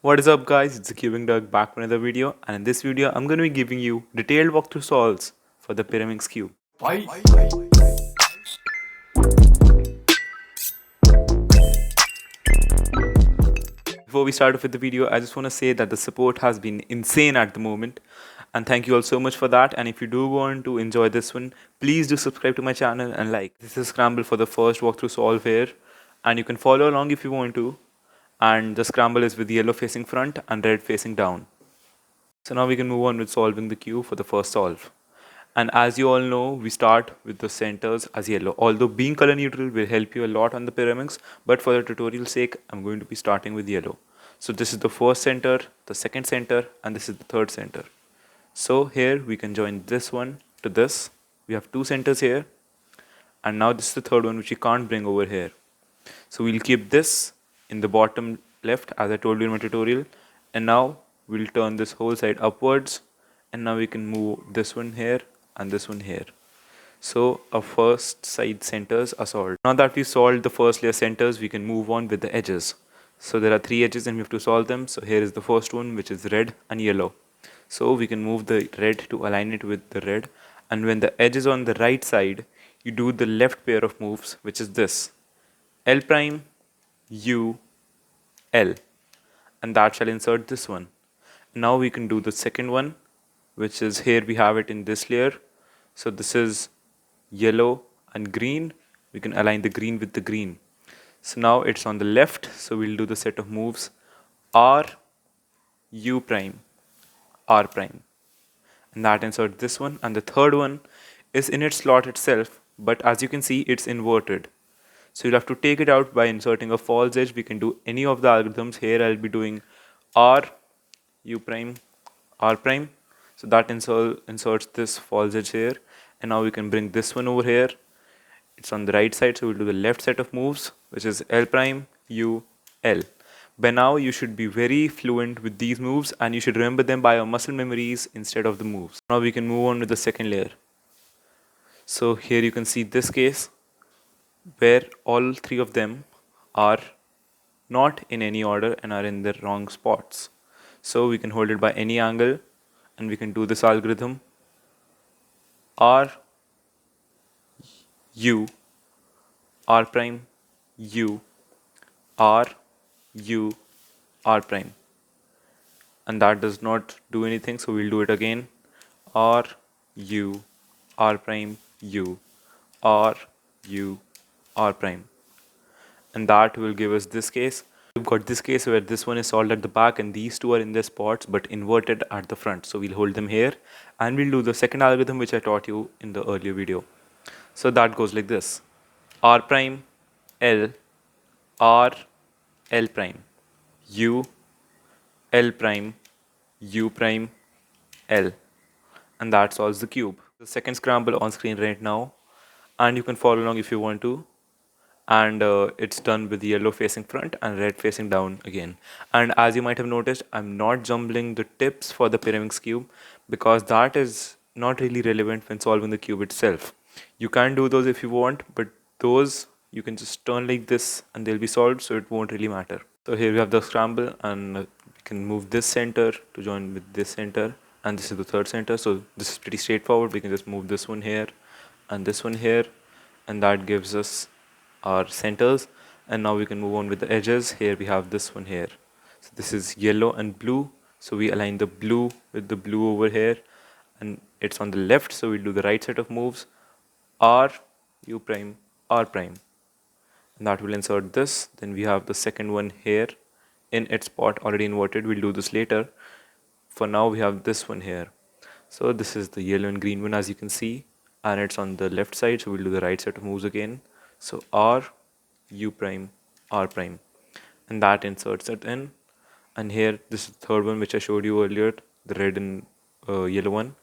What is up guys, it's the Cubing Doug back with another video, and in this video I'm going to be giving you detailed walkthrough solves for the Pyraminx cube. Before we start off with the video, I just want to say that the support has been insane at the moment, and thank you all so much for that. And if you do want to enjoy this one, please do subscribe to my channel and like. This is Scramble for the first walkthrough solve here, and you can follow along if you want to. And the scramble is with yellow facing front and red facing down. So now we can move on with solving the cube for the first solve. And as you all know, we start with the centers as yellow. Although being color neutral will help you a lot on the Pyraminx, but for the tutorial sake, I'm going to be starting with yellow. So this is the first center, the second center, and this is the third center. So here we can join this one to this. We have two centers here. And now this is the third one which we can't bring over here. So we'll keep this in the bottom left as I told you in my tutorial. And now we'll turn this whole side upwards. And now we can move this one here and this one here. So our first side centers are solved. Now that we solved the first layer centers, we can move on with the edges. So there are three edges and we have to solve them. So here is the first one, which is red and yellow. So we can move the red to align it with the red. And when the edge is on the right side, you do the left pair of moves, which is this. L prime, U, L. And that shall insert this one. Now we can do the second one, which is here we have it in this layer. So this is yellow and green. We can align the green with the green. So now it's on the left. So we'll do the set of moves R, U prime, R prime. And that inserts this one. And the third one is in its slot itself. But as you can see, it's inverted. So you'll have to take it out by inserting a false edge. We can do any of the algorithms. Here I'll be doing R, U prime, R prime. So that inserts this false edge here. And now we can bring this one over here. It's on the right side. So we'll do the left set of moves, which is L prime, U, L. By now you should be very fluent with these moves and you should remember them by your muscle memories instead of the moves. Now we can move on with the second layer. So here you can see this case where all three of them are not in any order and are in the wrong spots. So we can hold it by any angle and we can do this algorithm R, U, R prime, U, R, U, R prime. And that does not do anything, so we'll do it again. R, U, R prime, U, R, U, R prime. And that will give us this case. We've got this case where this one is solved at the back and these two are in their spots but inverted at the front. So we'll hold them here and we'll do the second algorithm which I taught you in the earlier video. So that goes like this. R prime, L, R, L prime, U, L prime, U prime, L. And that solves the cube. The second scramble on screen right now. And you can follow along if you want to. And it's done with yellow facing front and red facing down again. And as you might have noticed, I'm not jumbling the tips for the Pyraminx cube because that is not really relevant when solving the cube itself. You can do those if you want, but those you can just turn like this and they'll be solved, so it won't really matter. So here we have the scramble and we can move this center to join with this center, and this is the third center. So this is pretty straightforward. We can just move this one here and this one here, and that gives us our centers. And now we can move on with the edges. Here we have this one here. So this is yellow and blue. So we align the blue with the blue over here and it's on the left. So we'll do the right set of moves. R, U prime, R prime. And that will insert this. Then we have the second one here in its spot already inverted. We'll do this later. For now we have this one here. So this is the yellow and green one as you can see. And it's on the left side. So we'll do the right set of moves again. So R, U prime, R prime, and that inserts it in. And here this is the third one which I showed you earlier, the red and yellow one.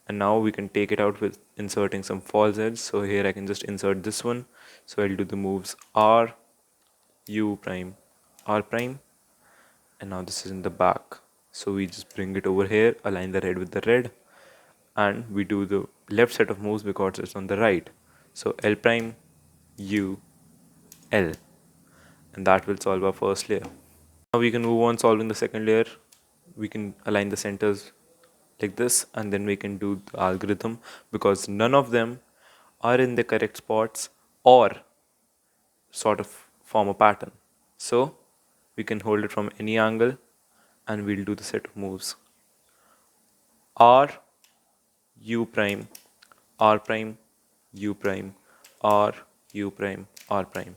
And now we can take it out with inserting some false edge. So here I can just insert this one. So I'll do the moves R, U prime, R prime, and now this is in the back. So we just bring it over here, align the red with the red, and we do the left set of moves because it's on the right. So L prime, U, L, and that will solve our first layer. Now we can move on solving the second layer. We can align the centers like this, and then we can do the algorithm because none of them are in the correct spots or sort of form a pattern. So we can hold it from any angle and we'll do the set of moves. R, U prime, R prime, U prime, R, U prime, R prime.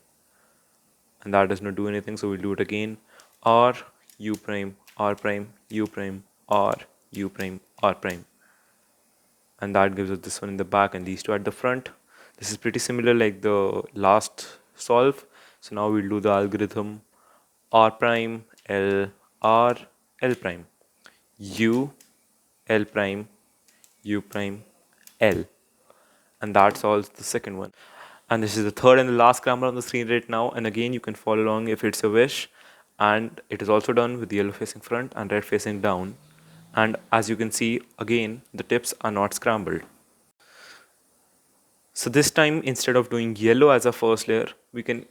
And that does not do anything, so we'll do it again. R, U prime, R prime, U prime, R, U prime, R prime. And that gives us this one in the back and these two at the front. This is pretty similar like the last solve. So now we'll do the algorithm R prime, L, R, L prime, U, L prime, U prime, L. And that solves the second one. And this is the third and the last grammar on the screen right now. And again, you can follow along if it's a wish. And it is also done with the yellow facing front and red facing down. And as you can see, again, the tips are not scrambled. So this time, instead of doing yellow as a first layer, we can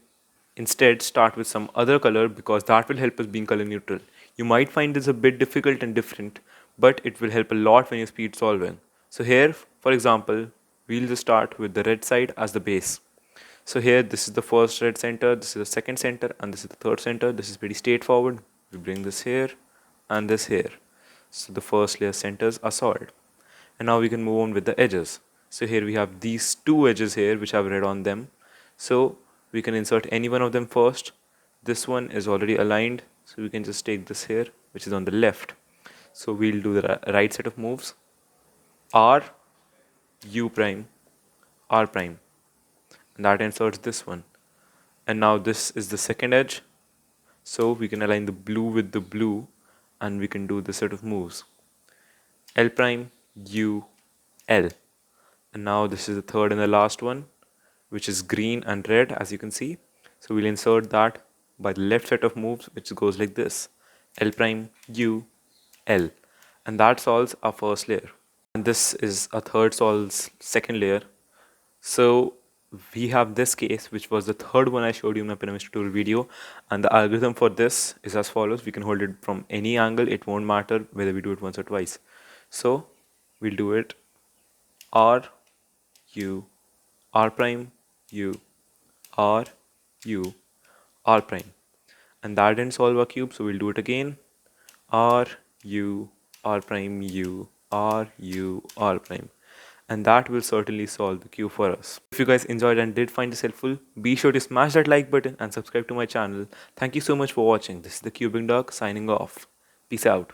instead start with some other color because that will help us being color neutral. You might find this a bit difficult and different, but it will help a lot when you speed solving. So here, for example, we'll just start with the red side as the base. So here, this is the first red center, this is the second center, and this is the third center. This is pretty straightforward. We bring this here and this here. So the first layer centers are solved. And now we can move on with the edges. So here we have these two edges here which have red on them. So we can insert any one of them first. This one is already aligned, so we can just take this here, which is on the left. So we'll do the right set of moves. R, U prime, R prime. And that inserts this one. And now this is the second edge. So we can align the blue with the blue and we can do this set of moves. L prime, U, L. And now this is the third and the last one, which is green and red, as you can see. So we'll insert that by the left set of moves, which goes like this. L prime, U, L. And that solves our first layer. And this is a third solves second layer. So we have this case, which was the third one I showed you in my Pyraminx tutorial video. And the algorithm for this is as follows. We can hold it from any angle. It won't matter whether we do it once or twice. So we'll do it R, U, R prime, U, R, U, R prime. And that didn't solve our cube, so we'll do it again. R, U, R prime, U, R, U, R prime. And that will certainly solve the cube for us. If you guys enjoyed and did find this helpful, be sure to smash that like button and subscribe to my channel. Thank you so much for watching. This is the Cubing Dog signing off. Peace out.